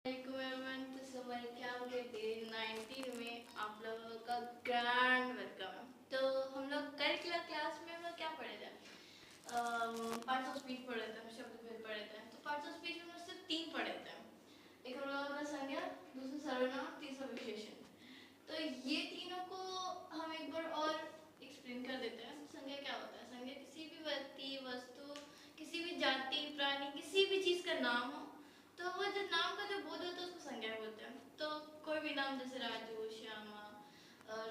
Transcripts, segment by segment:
तो summer camp के day 19 में आप लोगों का ग्रैंड वेलकम। तो हम लोग करिकुलर क्लास में हम लोग क्या पढ़े थे? पार्ट्स ऑफ स्पीच पढ़े थे, शब्द भेद पढ़े थे। तो पार्ट्स ऑफ स्पीच में सिर्फ 3 पढ़े थे। एक हम लोगों का संज्ञा, दूसरा सर्वनाम, तीसरा विशेषण। तो ये तीनों को हम एक बार और एक्सप्लेन कर देते हैं। संज्ञा क्या होता है? संज्ञा किसी भी व्यक्ति, वस्तु, किसी भी जाति, प्राणी, किसी भी चीज का नाम हो तो वो जो नाम का जो बोध होता है उसको संज्ञा बोलते हैं। तो कोई भी नाम जैसे राजू, श्यामा,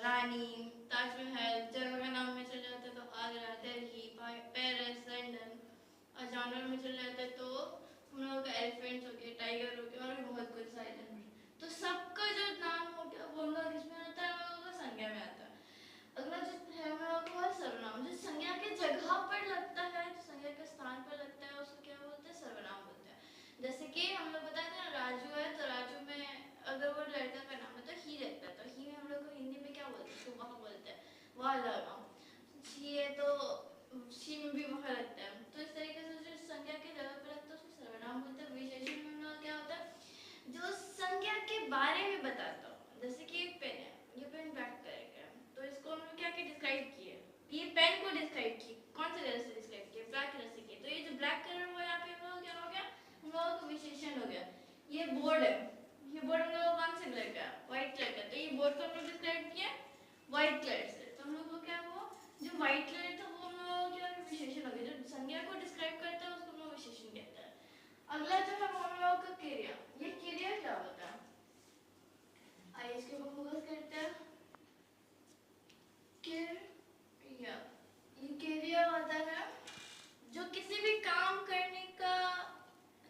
रानी, ताजमहल, जगह का नाम में चल जाता है तो आगरा, दिल्ली, पेरिस, लंदन। और जानवर में चल जाता है तो हम लोगों का एलिफेंट्स हो गए, टाइगर हो गया और भी बहुत कुछ सारे जानवर। तो सबका जो नाम हो गया वो हम लोग किसमें आता है? हम लोगों का संज्ञा में आता है। अगला जो है हम लोगों का सर्वनाम, जो संज्ञा के जगह पर लगता है, संज्ञा के स्थान पर लगता है उसको क्या बोलते हैं? सर्वनाम बोलते हैं। जैसे कि हम लोग बताते हैं राजू है तो राजू में अगर वो लड़का का नाम है तो ही रहता है, तो ही में हम लोग को हिंदी में क्या बोलते हैं? तो वह बोलते हैं, वह लगा। शी है तो शी में भी वह लगता है। तो इस तरीके से जो संज्ञा के जगह पर लगता है उसको सर्वनाम बोलते हैं। विशेषण में हम लोग क्या होता है? जो संज्ञा के बारे में बताता हूँ। जैसे कि एक पेन है, ये पेन ब्लैक कलर का है, तो इसको हमने क्या क्या डिस्क्राइब किया? ये पेन को डिस्क्राइब की कौन से कलर से डिस्क्राइब किया? ब्लैक कलर से किया। तो ये जो ब्लैक कलर वो यहाँ पे वो क्या हो गया? हम लोगों का विशेषण हो गया। ये बोर्ड है, ये बोर्ड हम लोगों कौन से कलर का? व्हाइट कलर का। तो ये बोर्ड को हम लोग डिस्क्राइब किया व्हाइट कलर से। तो हम लोग को क्या हुआ? जो व्हाइट कलर था वो हम लोगों का विशेषण हो गया। जो संज्ञा को डिस्क्राइब करता है उसको हम लोग विशेषण कहते हैं। अगला जो है हम लोगों का क्रिया। ये क्रिया क्या होता है? आइए इसके ऊपर फोकस करते हैं। क्रिया, ये क्रिया होता है जो किसी भी काम करने का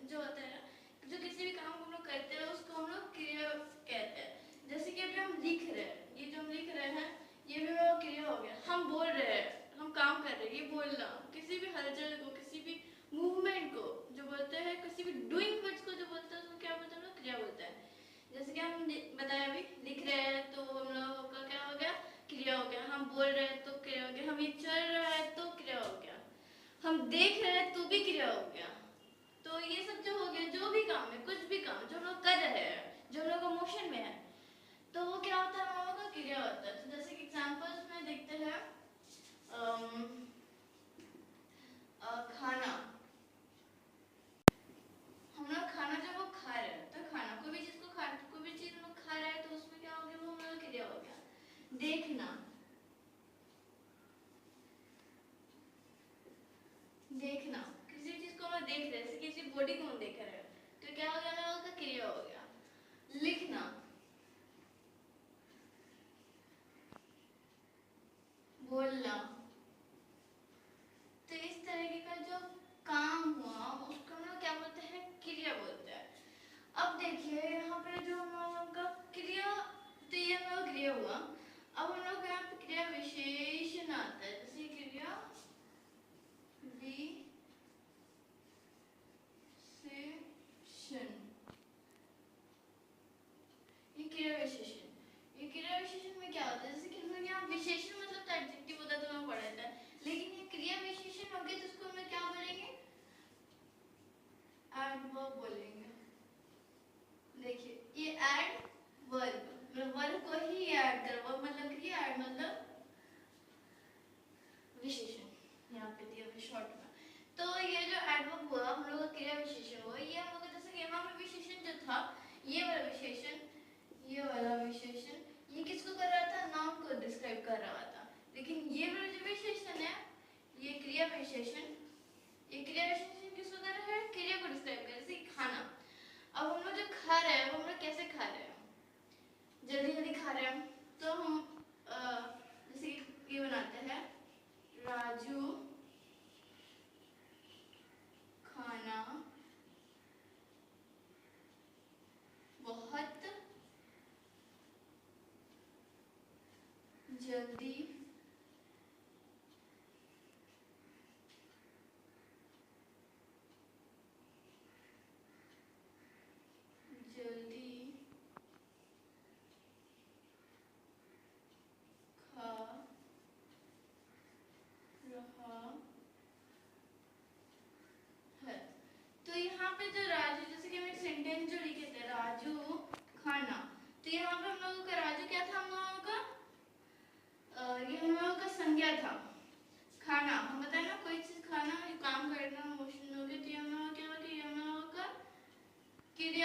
जो होता है, जो किसी भी काम को हम लोग करते हैं उसको हम लोग क्रिया कहते हैं। जैसे कि अभी हम लिख रहे हैं, ये जो हम लिख रहे हैं ये भी वो क्रिया हो गया। हम बोल रहे हैं, हम काम कर रहे हैं, ये बोलना। किसी भी हलचल को, किसी भी मूवमेंट को जो बोलते हैं, किसी भी डूइंग वर्ड्स को जो बोलते हैं उसको क्या बोलते हैं? हम लोग क्रिया बोलते हैं। जैसे कि हम बताया अभी लिख रहे हैं तो हम लोगों का क्या हो गया? क्रिया हो गया। हम बोल रहे हैं तो क्रिया हो गया। हम ये चल रहा है तो क्रिया हो गया। हम देख रहे हैं तो भी क्रिया हो गया। तो ये सब जो हो गया, जो भी काम है, कुछ भी काम जो हम लोग कर रहे हैं, जो हम लोग मोशन में है, तो वो क्या होता है? हम लोगों का क्रिया होता है। तो जैसे कि एग्जांपल्स में देखते हैं खाना। हम लोग खाना जब वो खा रहे हैं तो खाना, कोई भी चीज को खा, कोई भी चीज हम लोग खा रहे हैं तो उसमें क्या हो गया? वो हमारा क्रिया हो गया। देखना, देखना, किसी चीज को हम देख रहे हैं, किसी बॉडी को हम देख रहे हैं तो क्या हो गया? हम लोगों का क्रिया हो गया। लिखना, बोलना। तो इस तरीके का जो काम हुआ उसको हम लोग क्या बोलते हैं? क्रिया बोलते हैं। अब देखिए यहाँ पे जो हम लोगों का क्रिया, तो ये हम लोग क्रिया हुआ। अब हम लोग यहाँ पे क्रिया विशेषण आता है। जैसे क्रिया विशेषण, ये क्रिया विशेषण, ये क्रिया विशेषण में क्या होता है? जैसे कि हम लोग यहाँ विशेषण मतलब एडजेक्टिव होता है तो हम पढ़ा था, लेकिन ये क्रिया विशेषण हो गया तो उसको हम क्या बोलेंगे? एडवर्ब बोलेंगे। देखिए ये एडवर्ब मतलब वर्ब को ही ऐड कर, वर्ब मतलब क्रिया, ऐड मतलब विशेषण। यहाँ पे दिया हुआ शॉर्ट में। तो ये जो एडवर्ब हुआ हम लोग का क्रिया विशेषण हुआ। ये हम लोग जैसे कि यहाँ पे विशेषण जो था, ये वाला विशेषण, ये वाला विशेषण, ये किसको कर रहा था? नाउन को डिस्क्राइब कर रहा था। लेकिन ये वाला जो विशेषण है, ये क्रिया विशेषण, ये क्रिया विशेषण किसको कर रहा है? क्रिया को डिस्क्राइब कर रहा है। जैसे खाना, अब हम लोग जो खा रहे हैं वो हम लोग कैसे खा रहे हैं? जल्दी जल्दी खा रहे हैं तो हम जैसे ये बनाते हैं, राजू खाना बहुत जल्दी जल्दी खा रहा है। तो यहाँ पे जो राजू, जैसे कि हम एक सेंटेंस जो लिखे थे, राजू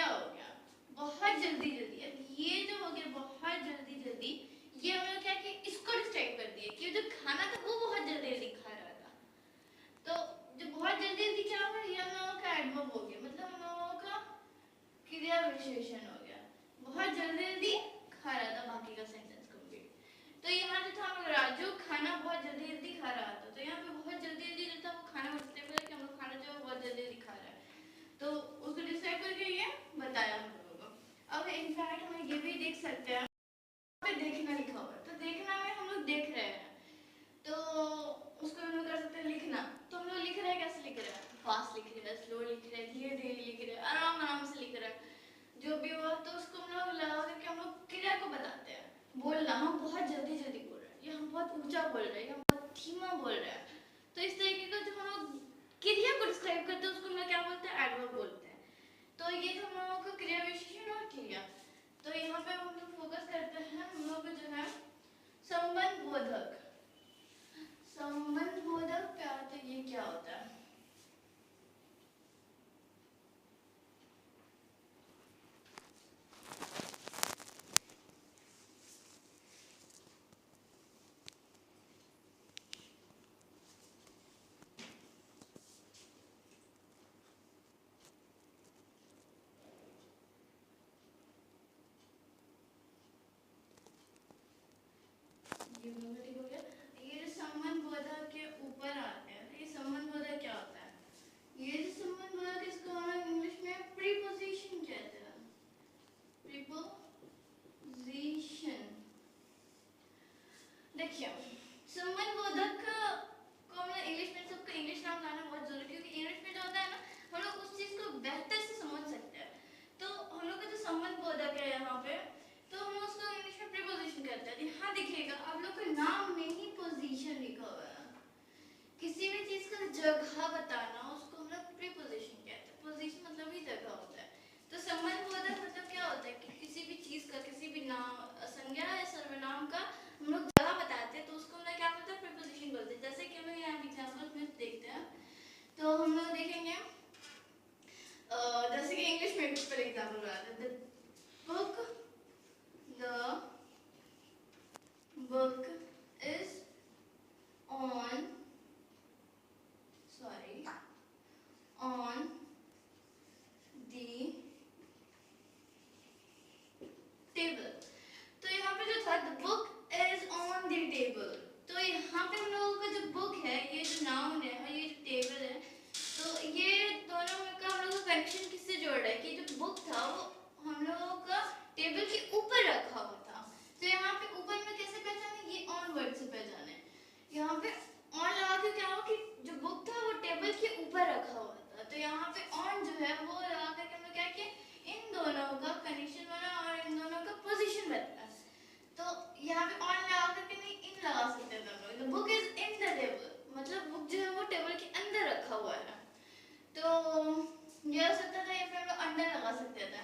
क्या हो गया, बहुत जल्दी जल्दी। अब ये जो हो गया बहुत जल्दी जल्दी, ये हम लोग क्या कि इसको डिस्क्राइब कर दिए कि जो खाना था वो बहुत जल्दी जल्दी खा रहा था। तो जो बहुत जल्दी जल्दी क्या हो गया, ये हम लोगों का एडवर्ब हो गया, मतलब हम लोगों का क्रिया विशेषण हो गया, बहुत जल्दी जल्दी खा रहा था, बाकी का सेंटेंस कंप्लीट। तो यहाँ जो था हम लोग राजू खाना बहुत जल्दी जल्दी खा रहा था, तो यहाँ पे बहुत जल्दी जल्दी जो था वो खाना बताते हुए कि हम लोग खाना जो है बहुत जल्दी जल्दी खा रहा है, तो उसको डिस्क्राइब करके ये बताया हम लोगों को। अब इनफैक्ट हम ये भी देख सकते हैं पे देखना लिखा हुआ है, तो देखना में हम लोग देख रहे हैं, तो उसको हम लोग कर सकते हैं लिखना। तो हम लोग लिख रहे हैं, कैसे लिख रहे हैं, फास्ट लिख रहे हैं, स्लो लिख रहे हैं, धीरे धीरे लिख रहे हैं, आराम आराम से लिख रहे हैं, जो भी हुआ। तो उसको हम लोग लगा करके हम लोग क्रिया को बताते हैं। बोलना, हम बहुत जल्दी जल्दी बोल रहे हैं, या हम बहुत ऊंचा बोल रहे हैं, या बहुत धीमा बोल रहे हैं, तो इस तरीके का जो हम लोग क्रिया को डिस्क्राइब करते हैं उसको हम लोग क्या बोलते हैं, एडवर्ब बोलते हैं। तो ये तो हम लोगों का क्रिया विशेषण और क्रिया। तो यहाँ पे हम लोग फोकस करते हैं, हम लोग जो है संबंध बोधक। संबंध बोधक क्या होता है, ये क्या होता है, ये ठीक हो गया। ये जो संबंध बोधक के ऊपर आते हैं, ये संबंध बोधक क्या होता है, ये जो संबंध बोधक इसको हम लोग इंग्लिश में प्रीपोजिशन कहते हैं, प्रीपोजिशन। देखिए संबंध बोधक को हम इंग्लिश में, सबको इंग्लिश नाम लाना बहुत जरूरी है, क्योंकि इंग्लिश में जो होता है ना हम लोग उस चीज को बेहतर से समझ सकते हैं। तो हम लोग का जो संबंध बोधक है यहाँ पे, तो हम उसको इंग्लिश में प्रीपोजिशन कहते हैं। यहाँ देखिएगा आप लोग को नाम में ही पोजीशन लिखा हुआ है, किसी भी चीज का जगह बताना उसको हम लोग प्रीपोजिशन कहते हैं। पोजीशन मतलब ही जगह होता है। तो संबंध बोधक मतलब क्या होता है कि किसी भी चीज का, किसी भी नाम, संज्ञा या सर्वनाम का हम लोग जगह बताते हैं, तो उसको हम लोग क्या बोलते हैं, प्रीपोजिशन बोलते हैं। जैसे कि हम लोग यहाँ एग्जांपल में देखते हैं, तो हम लोग देखेंगे जैसे कि इंग्लिश में पहले एग्जांपल बनाते हैं, the book is on the table। तो यहाँ पे जो था the book is on the table, तो यहाँ पे हम लोगों का जो book है, ये जो नाउन है और ये जो टेबल है, तो ये दोनों का हम लोग का कनेक्शन किससे जोड़ रहा है कि जो बुक था वो हम लोगों का टेबल के ऊपर रखा हुआ था। तो यहाँ पे ऊपर में कैसे पहचाने, ये ऑन वर्ड से पहचाने। यहाँ पे ऑन लगा के क्या हो कि जो बुक था वो टेबल के ऊपर रखा हुआ था, तो यहाँ पे ऑन जो है वो लगा करके हम लोग क्या किए, इन दोनों का कनेक्शन बना और इन दोनों का पोजीशन बदला। तो यहाँ पे ऑन लगा करके नहीं इन लगा सकते थे हम लोग। Book is in the table, मतलब बुक जो है वो टेबल के अंदर रखा हुआ है। तो ये हो सकता था, या फिर हम लोग अंडर लगा सकते थे,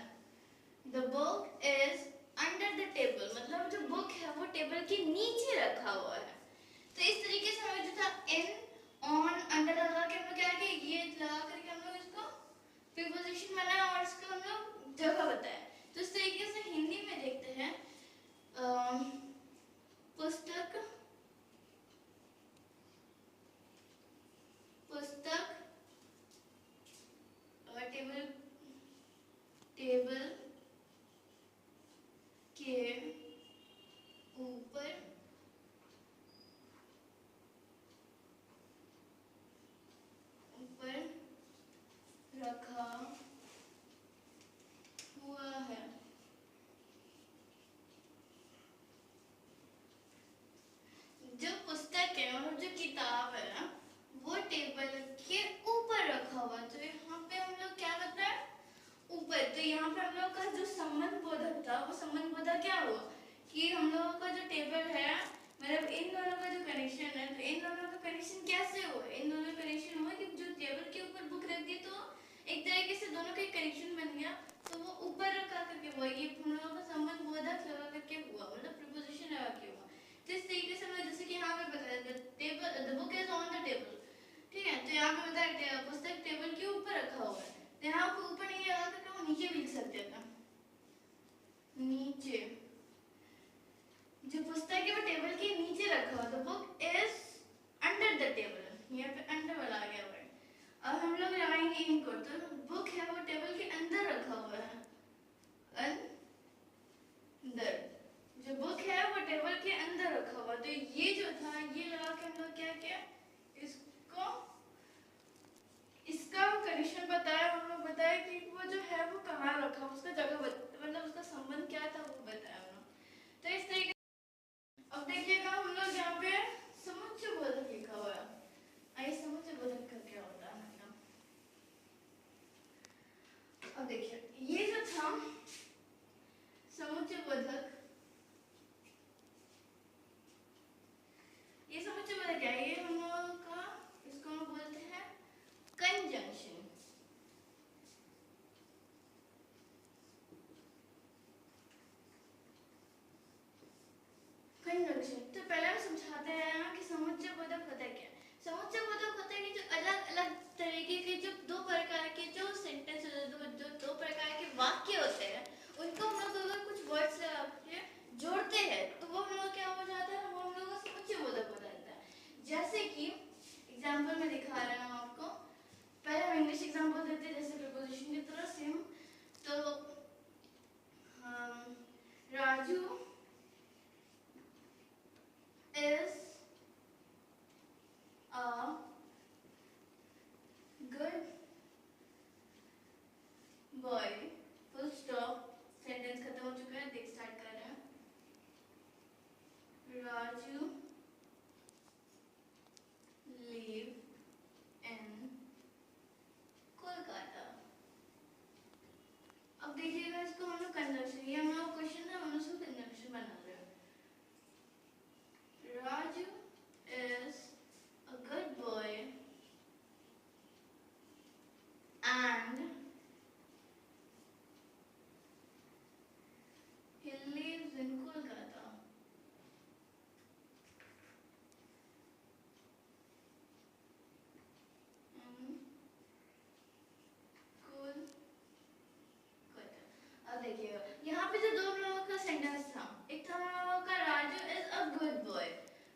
the book is under the table, मतलब जो बुक है वो टेबल के नीचे रखा हुआ है। तो इस तरीके से हमें जो था इन ऑन अंडर लगा के हम लोग क्या किए, ये लगा करके हम लोग इसको प्रीपोजिशन बनाया और इसको हम लोग जगह बताया। तो इस तरीके से हिंदी में देखते हैं पुस्तक, पुस्तक और टेबल, टेबल के ऊपर रखा हुआ है। जो पुस्तक है और जो किताब है ना वो टेबल के ऊपर रखा हुआ, तो यहाँ पे हम लोग क्या करते हैं, ऊपर। तो यहाँ पे हम लोग का जो संबंध बोधक था वो संबंध बोधक क्या हुआ कि हम लोगों का जो टेबल है, मतलब इन दोनों का जो कनेक्शन है, तो इन दोनों का कनेक्शन कैसे हुआ, इन दोनों का कनेक्शन हुआ कि जो टेबल के ऊपर बुक रख दी तो एक तरीके से दोनों का कनेक्शन बन गया, तो वो ऊपर रखा करके हुआ, ये हम लोगों का संबंध बोधक लगा करके हुआ, मतलब प्रीपोजिशन लगा के हुआ। तो इस तरीके से मैं जैसे कि यहाँ पे बताया table, the book is on the table, ठीक है। तो यहाँ पे बताया पुस्तक टेबल के ऊपर रखा हुआ है, तो यहाँ पे ऊपर नहीं लगा करके वो नीचे भी लिख सकते कंजंक्शन। तो पहले हम समझाते हैं ना कि समुच्चयबोधक होता है क्या। समुच्चयबोधक होता है कि जो अलग अलग तरीके के जो दो प्रकार के जो सेंटेंस जो दो प्रकार के वाक्य होते हैं उनको हम लोग अगर कुछ वर्ड्स लगा के जोड़ते हैं तो वो हम लोग क्या हो जाता है, वो हम लोग का समुच्चयबोधक हो जाता है। जैसे कि एग्जाम्पल में दिखा रहा हूँ आपको। पहले हम इंग्लिश एग्जाम्पल देते हैं जैसे प्रीपोजिशन की तरह सेम। तो Raju is a good boy, full stop। Sentence खत्म हो चुका है, देख स्टार्ट कर रहे हैं। Raju live in Kolkata. अब देखिएगा इसको हम लोग कंजंक्शन, ये हम लोग क्वेश्चन है, हम उसको कंजंक्शन बना रहे हैं। Raju is a good boy and he lives in Kolkata। अब देखिएगा यहाँ पे जो दो लोगों का सेंटेंस था, एक था हम लोगों का Raju is a good boy,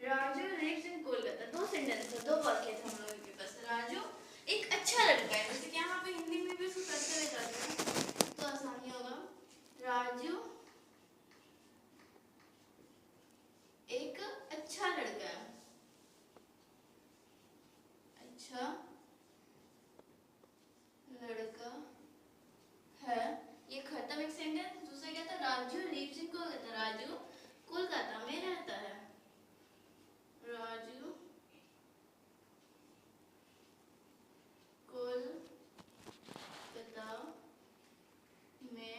Raju lives in Kolkata. दो सेंटेंस थे, दो वाक्य थे हम लोगों के पास। राजू एक अच्छा लड़का है, जैसे कि यहाँ पे हिंदी में भी उसको करते हुए जाते हैं तो आसानी होगा। राजू एक अच्छा लड़का है, अच्छा लड़का है। ये खत्म एक सेंटेंस। दूसरा क्या था, राजू लिव्स इन कोलकाता, राजू कोलकाता में रहता है। राजू कोलकाता में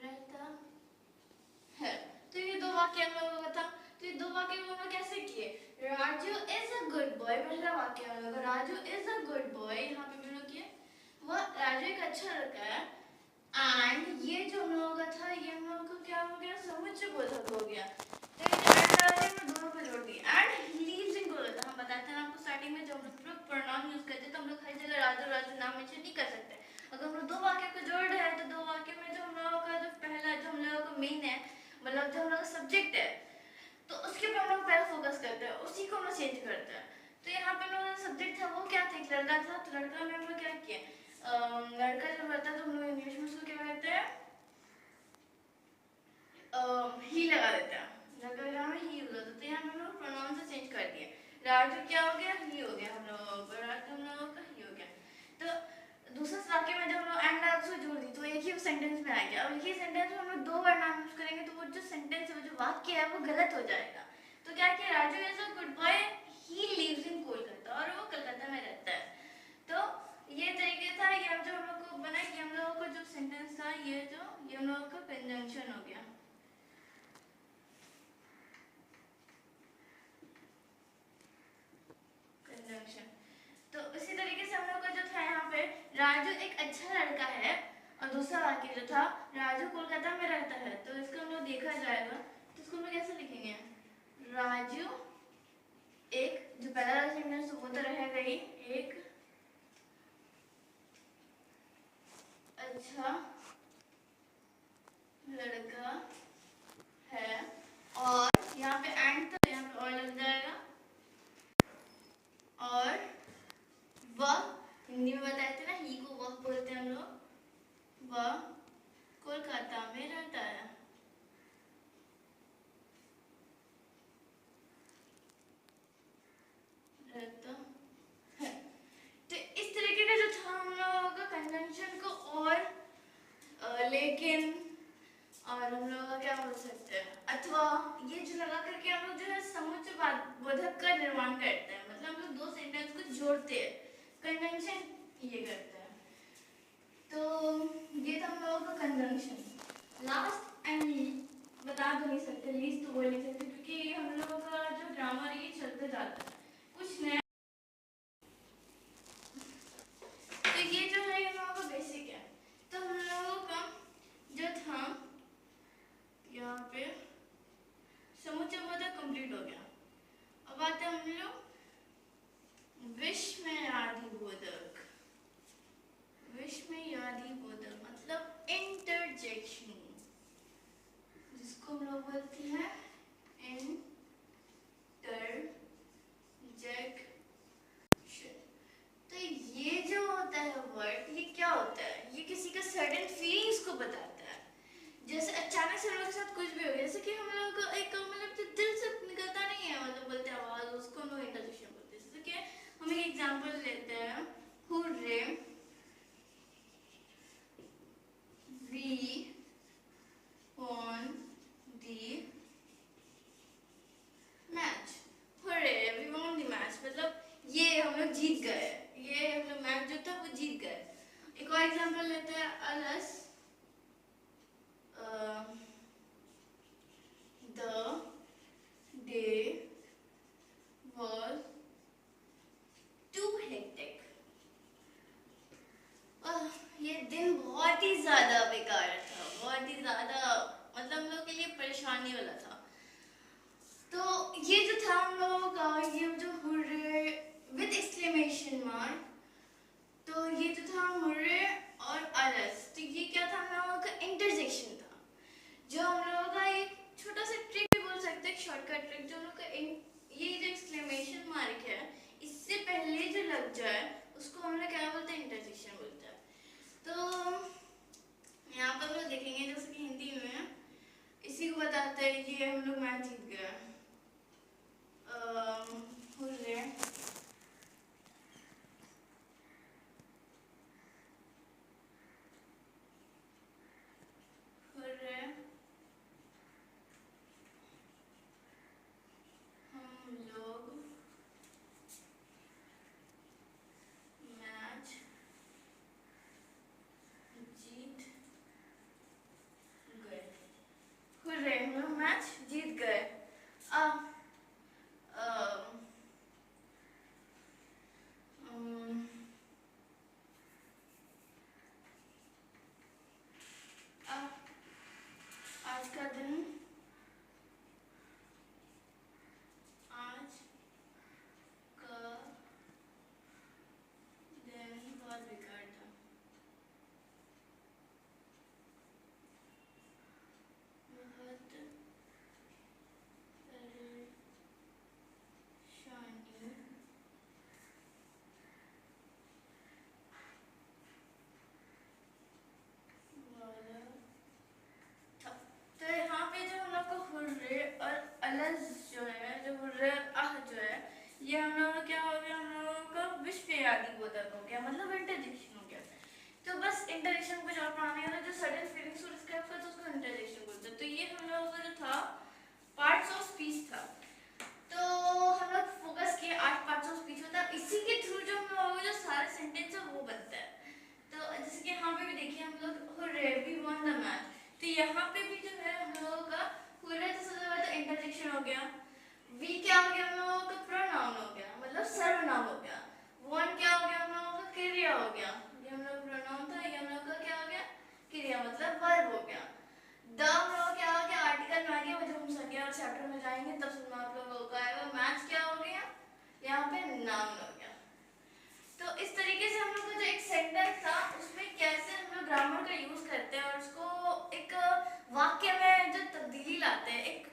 रहता है। तो ये दो वाक्य हम लोगों का था। तो ये दो वाक्य हम लोग कैसे किए, Raju is a good boy, पहला वाक्य हम लोग Raju is a good boy, यहाँ पे हम लोग किए वो राजू एक अच्छा लड़का है। एंड ये जो हम लोगों का था ये हम लोगों को क्या हो गया, समुच्चयबोधक हो गया। तो ये एंड आ गया, मैं दोनों को जोड़ दिया। And he lives in Kolkata. हम बताते हैं आपको स्टार्टिंग में जब हम लोग प्रोनाउन यूज करते हैं तो हम लोग हर जगह राजू राजू नाम मेंशन नहीं कर सकते। अगर हम लोग दो वाक्य को जोड़ रहे हैं तो दो वाक्य में जो हम लोगों का जो पहला जो हम लोगों का मेन है, मतलब जो हम लोग का सब्जेक्ट है, तो उसके ऊपर हम लोग पहले फोकस करते हैं, उसी को हम लोग चेंज करते हैं। तो यहाँ पे हम लोग सब्जेक्ट था वो क्या था, एक लड़का था। तो लड़का में हम लोग क्या किया, लड़का जब रहता है तो हम लोग इंग्लिश में उसको क्या कहते हैं, ही लगा देते हैं। लड़का यहाँ में ही यूज होता है। तो यहाँ हम लोग प्रोनाउन से चेंज कर दिए। राजू क्या हो गया, ही हो गया हम लोगों का, राजू हम लोगों का ही हो गया। तो दूसरे वाक्य में जब हम लोग एंड आल्सो जोड़ दी तो एक ही सेंटेंस में आ गया। अब एक ही सेंटेंस में हम लोग दो बार नाम यूज करेंगे तो वो जो सेंटेंस है, वो जो वाक्य है वो गलत हो जाएगा। तो क्या किया, Raju is a good boy, he lives in Kolkata, और वो कलकत्ता में रहता है। तो ये तरीके था, ये जो हम लोग को बना कि हम लोगों को जो सेंटेंस था ये हम लोगों का कंजंक्शन हो गया। कंजंक्शन। तो इसी तरीके से हम लोग का जो था यहाँ पे राजू एक अच्छा लड़का है, और दूसरा वाक्य जो था राजू कोलकाता में रहता है। तो इसको हम लोग देखा जाएगा तो इसको हम लोग कैसे लिखेंगे, राजू एक, जो पहला सेंटेंस वो तो रहेगा ही, एक अच्छा लड़का है, और यहाँ पे एंड तो यहाँ पे और लग जाएगा, और वह, हिंदी में बताए थे ना ही को वह बोलते हैं हम लोग, वह कोलकाता में रहता है। रहता है। तो इस तरीके का जो था हम लोगों का कंजंक्शन को, और लेकिन, और हम लोग क्या बोल सकते हैं, अथवा, ये जो लगा करके हम लोग जो है समुच्चयबोधक का निर्माण करते हैं। मतलब हम लोग दो सेंटेंस को जोड़ते हैं, कंजंक्शन ये करते हैं। तो ये था हम लोगों का कंजंक्शन। लास्ट एंड बता तो नहीं सकते, लीस्ट तो बोल नहीं सकते, क्योंकि हम लोगों का जो ग्रामर ये चलते जाता है, कुछ नया। तो ये जो है हम लोगों का बेसिक है। तो हम लोगों का जो था यहाँ पे बताता है। जैसे अचानक से हम लोग के साथ कुछ भी हो गया, जैसे कि हम लोग को एक मतलब जो दिल से निकलता नहीं है, मतलब बोलते आवाज, उसको हम लोग इंटरजेक्शन बोलते हैं। जैसे कि हम एक एग्जांपल लेते हैं, hurray we won the match. Hurray we won the match मतलब ये हम लोग जीत गए, ये हम लोग मैच जो था वो जीत गए। एक और एग्जांपल लेते हैं, अलस the day was too hectic। ये दिन बहुत ही ज्यादा बेकार था, बहुत ही ज्यादा, मतलब हम लोग के लिए परेशानी वाला था। तो ये जो था हम लोगों का, ये जो हुर्रे विद एक्सक्लेमेशन मार्क, तो ये जो था हुर्रे और अलस, तो ये क्या था, हम लोगों का इंटरजेक्शन था, जो हम लोगों का एक छोटा सा ट्रिक भी बोल सकते हैं, शॉर्टकट ट्रिक, जो हम लोग का ये जो एक्सक्लेमेशन मार्क है इससे पहले जो लग जाए उसको हम लोग क्या बोलते हैं, इंटरजेक्शन बोलते हैं। तो यहाँ पर हम लोग देखेंगे, जैसे कि हिंदी में इसी को बताते हैं, ये हम लोग मैच जीत गए। हुर्रे हुर्रे हम लोग मैच जीत गए। हुर्रे हम लोग मैच जीत गए। आज का दिन बहुत बेकार था। बहुत परेशानी वाला था। तो यहाँ पे जो हम लोग को हुर्रे और अलस जो है, जो हुर्रे और आह जो है, ये हम लोग का क्या हो गया, हम लोगों का विश्वव्यापी बोधक हो गया, मतलब इंटरजेक्शन हो गया। तो बस इंटरजेक्शन कुछ और पढ़ाने का, जो सडन फीलिंग्स को डिस्क्राइब करता है उसको इंटरजेक्शन बोलते हैं। तो ये हम लोगों का जो था पार्ट्स ऑफ स्पीच था। तो हम लोग फोकस किए 8 पार्ट्स ऑफ स्पीच होता है, इसी के थ्रू जो हम लोगों का जो सारा सेंटेंस है वो बनता है। तो जैसे कि यहाँ पे भी देखिए, हम लोग hurray we won the match, तो यहाँ पे भी जो है हम लोगों का हुर्रे तो सबसे पहले तो इंटरजेक्शन हो गया, वी क्या हो गया, हम लोगों का प्रोनाउन हो गया, मतलब सर्वनाम हो गया, वॉन क्या हो गया, हम लोगों का क्रिया हो गया, ये हम लोग प्रोनाउन था, ये हम लोग का क्या हो गया, क्रिया मतलब वर्ब हो गया। द हम लोग क्या हो गया, आर्टिकल में आ गया, जब हम सेकंड और चैप्टर में जाएंगे तब सुनना आप लोगों को आएगा। मैच क्या हो गया, यहाँ पे नाउन हो गया। तो इस तरीके से हम लोग का जो एक सेंटेंस था उसमें कैसे हम लोग ग्रामर का यूज करते हैं और उसको एक वाक्य में जो तब्दीली लाते हैं, एक